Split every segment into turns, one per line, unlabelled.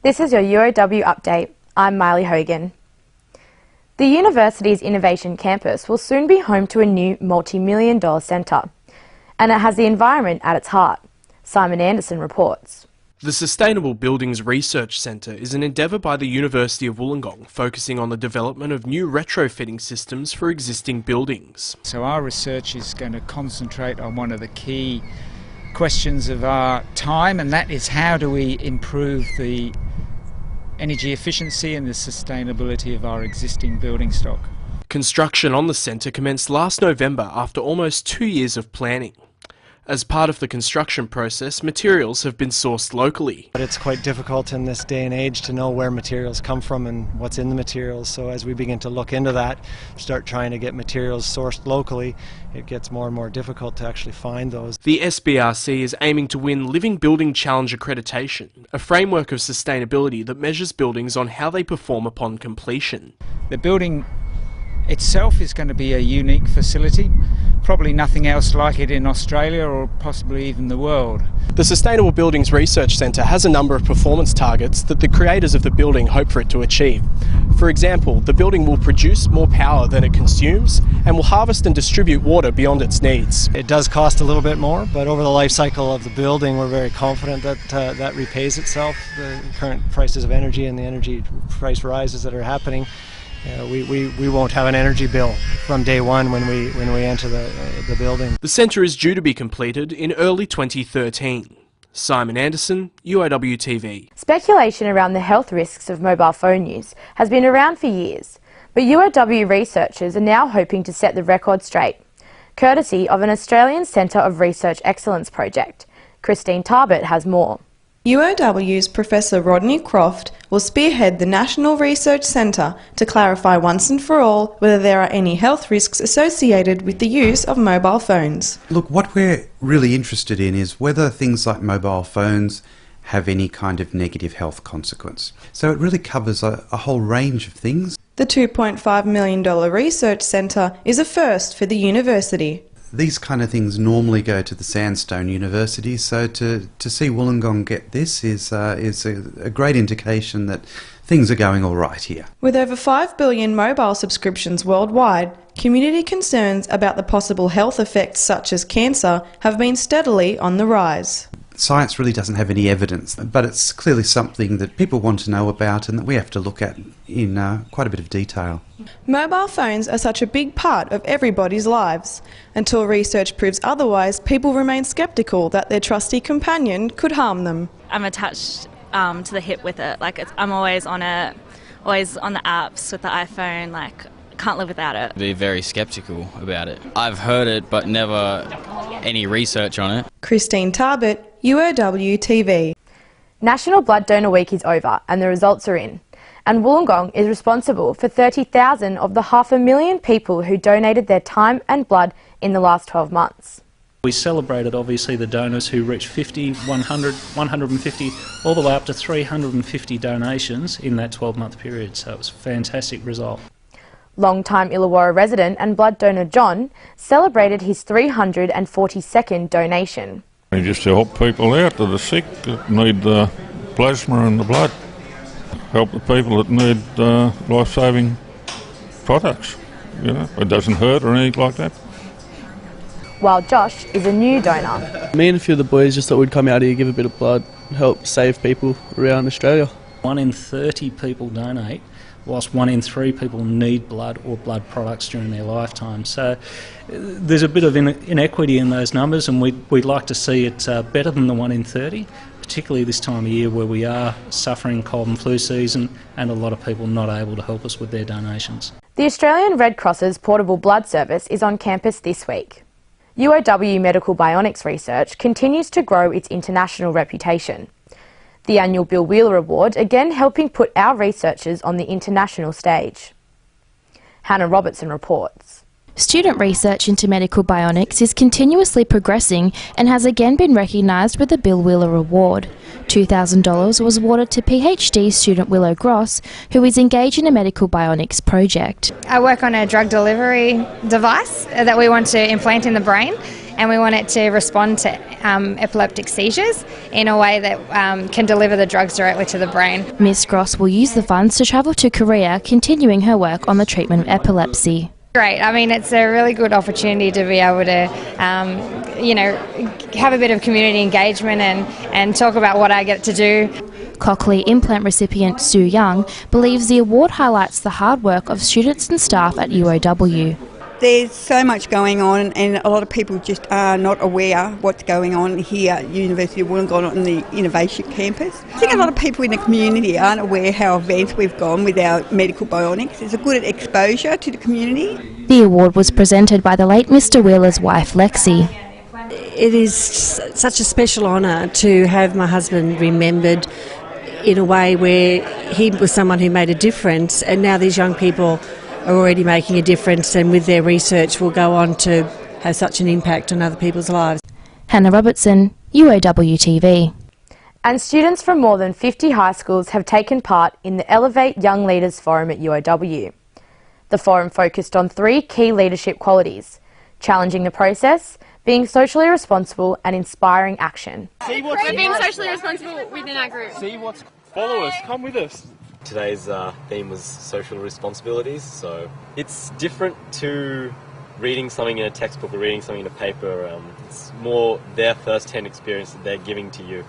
This is your UOW update. I'm Miley Hogan. The university's Innovation Campus will soon be home to a new multi-million-dollar centre, and it has the environment at its heart. Simon Anderson reports.
The Sustainable Buildings Research Centre is an endeavour by the University of Wollongong focusing on the development of new retrofitting systems for existing buildings.
So our research is going to concentrate on one of the key questions of our time, and that is how do we improve the energy efficiency and the sustainability of our existing building stock.
Construction on the centre commenced last November after almost 2 years of planning. As part of the construction process, materials have been sourced locally.
But it's quite difficult in this day and age to know where materials come from and what's in the materials. So as we begin to look into that, start trying to get materials sourced locally, it gets more and more difficult to actually find those.
The SBRC is aiming to win Living Building Challenge accreditation, a framework of sustainability that measures buildings on how they perform upon completion.
The building itself is going to be a unique facility, probably nothing else like it in Australia or possibly even the world.
The Sustainable Buildings Research Centre has a number of performance targets that the creators of the building hope for it to achieve. For example, the building will produce more power than it consumes and will harvest and distribute water beyond its needs.
It does cost a little bit more, but over the life cycle of the building we're very confident that that repays itself. The current prices of energy and the energy price rises that are happening, we won't have an energy bill from day one when we enter the building.
The centre is due to be completed in early 2013. Simon Anderson, UOW TV.
Speculation around the health risks of mobile phone use has been around for years, but UOW researchers are now hoping to set the record straight, courtesy of an Australian Centre of Research Excellence project. Christine Tarbert has more.
UOW's Professor Rodney Croft will spearhead the National Research Centre to clarify once and for all whether there are any health risks associated with the use of mobile phones.
Look, what we're really interested in is whether things like mobile phones have any kind of negative health consequence. So it really covers a whole range of things.
The $2.5 million research centre is a first for the university.
These kind of things normally go to the Sandstone University, so to see Wollongong get this is a great indication that things are going all right here.
With over 5 billion mobile subscriptions worldwide, community concerns about the possible health effects such as cancer have been steadily on the rise.
Science really doesn't have any evidence, but it's clearly something that people want to know about and that we have to look at in quite a bit of detail.
Mobile phones are such a big part of everybody's lives. Until research proves otherwise, people remain sceptical that their trusty companion could harm them.
I'm attached to the hip with it. I'm always on it, always on the apps with the iPhone. Can't live without it.
Be very sceptical about it. I've heard it, but never any research on it.
Christine Tarbert, UOW TV.
National Blood Donor Week is over and the results are in. And Wollongong is responsible for 30,000 of the 500,000 people who donated their time and blood in the last 12 months.
We celebrated obviously the donors who reached 50, 100, 150, all the way up to 350 donations in that 12-month period. So it was a fantastic result.
Long-time Illawarra resident and blood donor John celebrated his 342nd donation.
Just to help people out that are sick, that need the plasma and the blood. Help the people that need life-saving products. You know, it doesn't hurt or anything like that.
While Josh is a new donor.
Me and a few of the boys just thought we'd come out here, give a bit of blood, help save people around Australia.
1 in 30 people donate, whilst 1 in 3 people need blood or blood products during their lifetime. So there's a bit of inequity in those numbers, and we'd like to see it better than the 1 in 30, particularly this time of year where we are suffering cold and flu season and a lot of people not able to help us with their donations.
The Australian Red Cross's portable blood service is on campus this week. UOW Medical Bionics research continues to grow its international reputation. The annual Bill Wheeler Award again helping put our researchers on the international stage. Hannah Robertson reports.
Student research into medical bionics is continuously progressing and has again been recognised with the Bill Wheeler Award. $2,000 was awarded to PhD student Willow Gross, who is engaged in a medical bionics project.
I work on a drug delivery device that we want to implant in the brain, and we want it to respond to epileptic seizures in a way that can deliver the drugs directly to the brain.
Ms Gross will use the funds to travel to Korea, continuing her work on the treatment of epilepsy.
Great. I mean, it's a really good opportunity to be able to, have a bit of community engagement and talk about what I get to do.
Cochlear implant recipient Sue Young believes the award highlights the hard work of students and staff at UOW.
There's so much going on, and a lot of people just are not aware what's going on here at University of Wollongong on the Innovation Campus. I think a lot of people in the community aren't aware how advanced we've gone with our medical bionics. It's a good exposure to the community.
The award was presented by the late Mr Wheeler's wife, Lexi.
It is such a special honour to have my husband remembered in a way where he was someone who made a difference, and now these young people are already making a difference, and with their research will go on to have such an impact on other people's lives.
Hannah Robertson, UOW TV.
And students from more than 50 high schools have taken part in the Elevate Young Leaders Forum at UOW. The forum focused on 3 key leadership qualities: challenging the process, being socially responsible and inspiring action.
We're being socially responsible within our group.
Follow us, come with us. Today's theme was social responsibilities, so it's different to reading something in a textbook or reading something in a paper. It's more their first-hand experience that they're giving to you.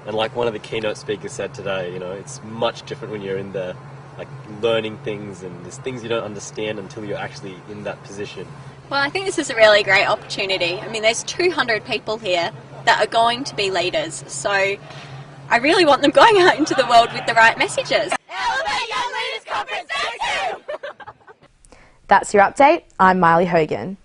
And like one of the keynote speakers said today, it's much different when you're in there, like learning things, and there's things you don't understand until you're actually in that position.
Well, I think this is a really great opportunity. I mean, there's 200 people here that are going to be leaders, so I really want them going out into the world with the right messages. Elevate Young Leaders Conference, thank you!
That's your update. I'm Miley Hogan.